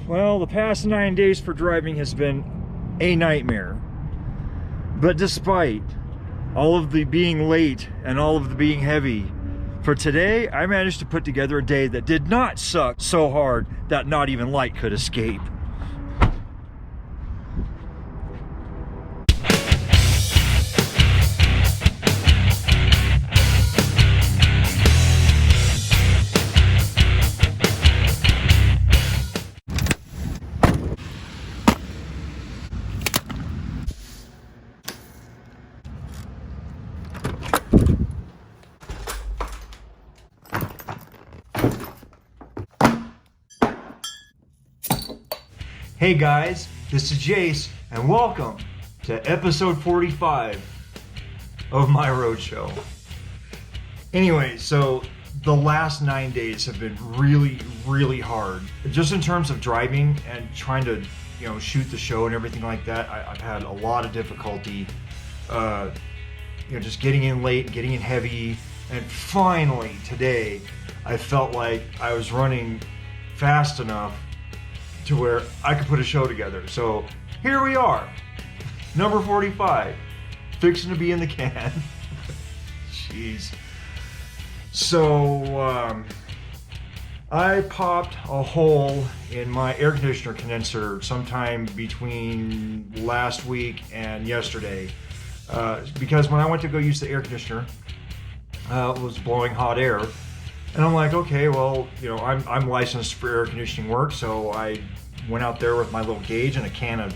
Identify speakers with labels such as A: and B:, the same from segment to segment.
A: Well, the past 9 days for driving has been a nightmare. But despite all of the being late and all of the being heavy, for today, I managed to put together a day that did not suck so hard that not even light could escape. Hey guys, this is Jace, and welcome to episode 45 of my roadshow. Anyway, so the last 9 days have been really hard. Just in terms of driving and trying to, shoot the show and everything like that, I've had a lot of difficulty, just getting in late, getting in heavy, and finally today, I felt like I was running fast enough to where I could put a show together. So here we are, number 45, fixing to be in the can. Jeez. So I popped a hole in my air conditioner condenser sometime between last week and yesterday, because when I went to go use the air conditioner, it was blowing hot air. And I'm like, okay, well, I'm licensed for air conditioning work, so I went out there with my little gauge and a can of,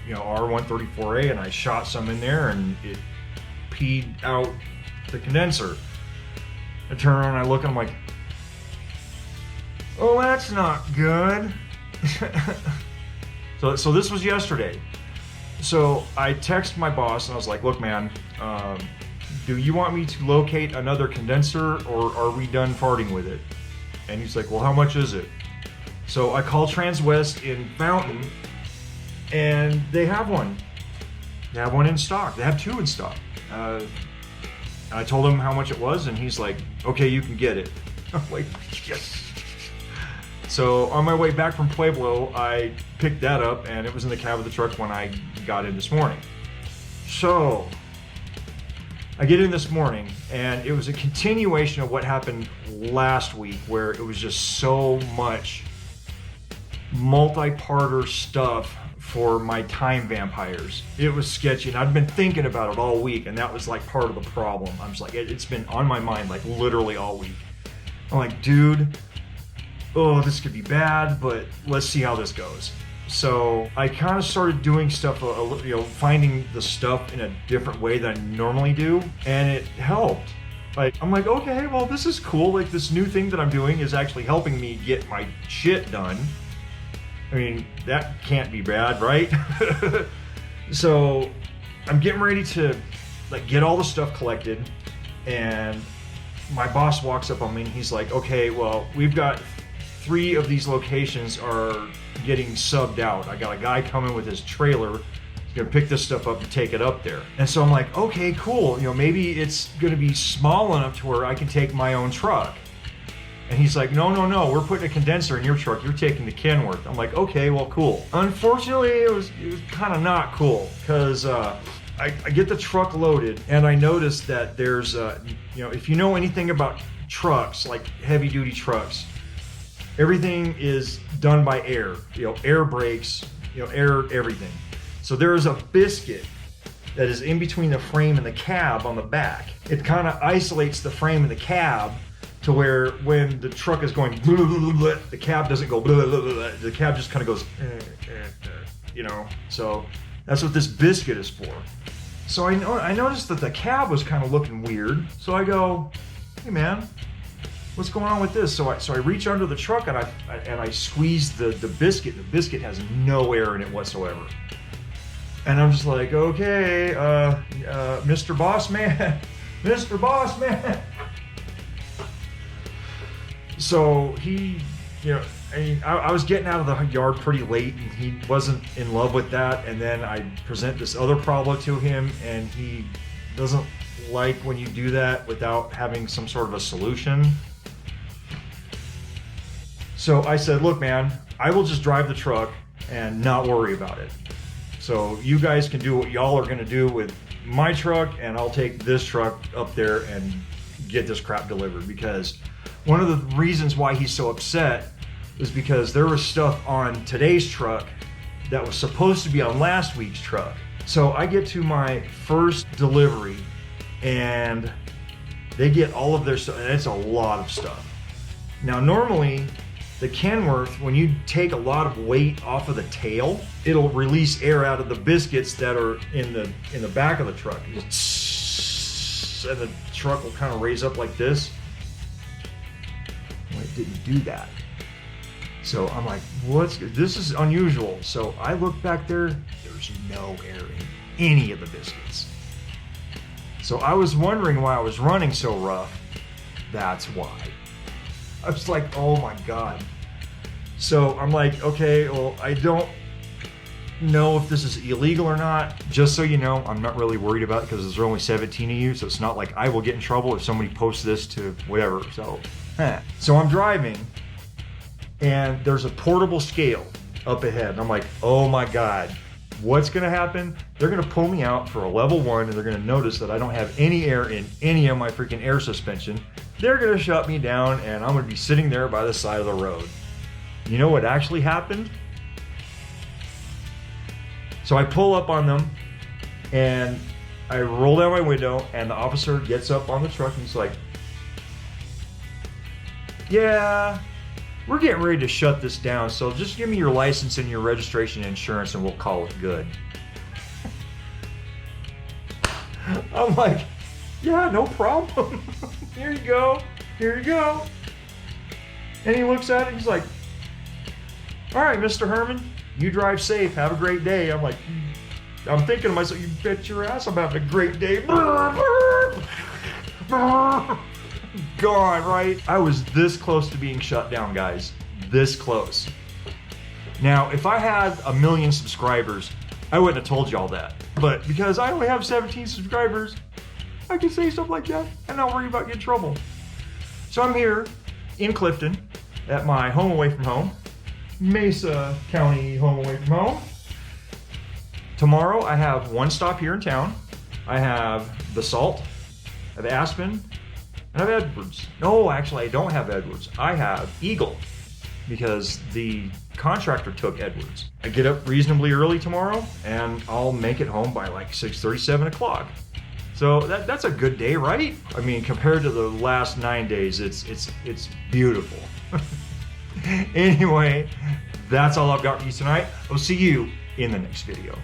A: R134A, and I shot some in there, and it peed out the condenser. I turn around and I look, and I'm like, oh, that's not good. So this was yesterday. So I texted my boss, and I was like, look, man, do you want me to locate another condenser, or are we done farting with it? And he's like, well, how much is it? So I called Transwest in Fountain, and they have one. They have one in stock. They have two in stock. I told him how much it was, and he's like, okay, you can get it. I'm like, yes. So on my way back from Pueblo, I picked that up, and it was in the cab of the truck when I got in this morning. So I get in this morning, and it was a continuation of what happened last week, where it was just so much multi-parter stuff for my time vampires. It was sketchy, and I've been thinking about it all week, and that was like part of the problem. I'm just like, it's been on my mind like literally all week. I'm like, dude, oh, this could be bad, but let's see how this goes. So I kind of started doing stuff, finding the stuff in a different way than I normally do, and it helped. I'm like, okay, well, this is cool. Like, this new thing that I'm doing is actually helping me get my shit done. I mean, that can't be bad, right? So I'm getting ready to get all the stuff collected, and my boss walks up on me and he's like, okay, well, we've got 3 of these locations are getting subbed out. I got a guy coming with his trailer. He's gonna pick this stuff up and take it up there. And so I'm like, okay, cool. Maybe it's gonna be small enough to where I can take my own truck. And he's like, no, we're putting a condenser in your truck. You're taking the Kenworth. I'm like, okay, well, cool. Unfortunately, it was kind of not cool, because I get the truck loaded, and I noticed that there's, if you know anything about trucks, like heavy duty trucks, everything is done by air. Air brakes, air everything. So there is a biscuit that is in between the frame and the cab on the back. It kind of isolates the frame and the cab to where when the truck is going, blah, blah, blah, blah, the cab doesn't go, blah, blah, blah, blah, the cab just kind of goes, So that's what this biscuit is for. So I noticed that the cab was kind of looking weird. So I go, hey man, what's going on with this? So I reach under the truck and I squeeze the biscuit. The biscuit has no air in it whatsoever. And I'm just like, okay, Mr. Boss Man, Mr. Boss Man. So he, I was getting out of the yard pretty late, and he wasn't in love with that. And then I present this other problem to him, and he doesn't like when you do that without having some sort of a solution. So I said, look, man, I will just drive the truck and not worry about it. So you guys can do what y'all are gonna do with my truck, and I'll take this truck up there and get this crap delivered. Because one of the reasons why he's so upset is because there was stuff on today's truck that was supposed to be on last week's truck. So I get to my first delivery and they get all of their stuff, and it's a lot of stuff. Now normally the Kenworth, when you take a lot of weight off of the tail, it'll release air out of the biscuits that are in the back of the truck. And the truck will kind of raise up like this. Well, it didn't do that. So I'm like, this is unusual. So I look back there, there's no air in any of the biscuits. So I was wondering why I was running so rough. That's why. I was like, oh my God. So I'm like, okay, well, I don't know if this is illegal or not. Just so you know, I'm not really worried about it because there's only 17 of you. So it's not like I will get in trouble if somebody posts this to whatever. So, So I'm driving and there's a portable scale up ahead. And I'm like, oh my God, what's gonna happen? They're gonna pull me out for a level 1 and they're gonna notice that I don't have any air in any of my freaking air suspension. They're gonna shut me down and I'm gonna be sitting there by the side of the road. You know what actually happened? So I pull up on them and I roll down my window and the officer gets up on the truck and he's like, yeah, we're getting ready to shut this down, so just give me your license and your registration and insurance and we'll call it good. I'm like, yeah, no problem. Here you go. Here you go. And he looks at it, he's like, all right, Mr. Herman, you drive safe. Have a great day. I'm like, I'm thinking to myself, you bet your ass I'm having a great day. Gone, right? I was this close to being shut down, guys. This close. Now, if I had 1 million subscribers, I wouldn't have told y'all that. But because I only have 17 subscribers, I can say stuff like that and not worry about getting in trouble. So I'm here in Clifton at my home away from home, Mesa County home away from home. Tomorrow I have one stop here in town. I have Basalt, I have Aspen, and I have Edwards. No, actually I don't have Edwards. I have Eagle because the contractor took Edwards. I get up reasonably early tomorrow and I'll make it home by like 6:30, 7 o'clock. So that's a good day, right? I mean, compared to the last 9 days, it's beautiful. Anyway, that's all I've got for you tonight. I'll see you in the next video.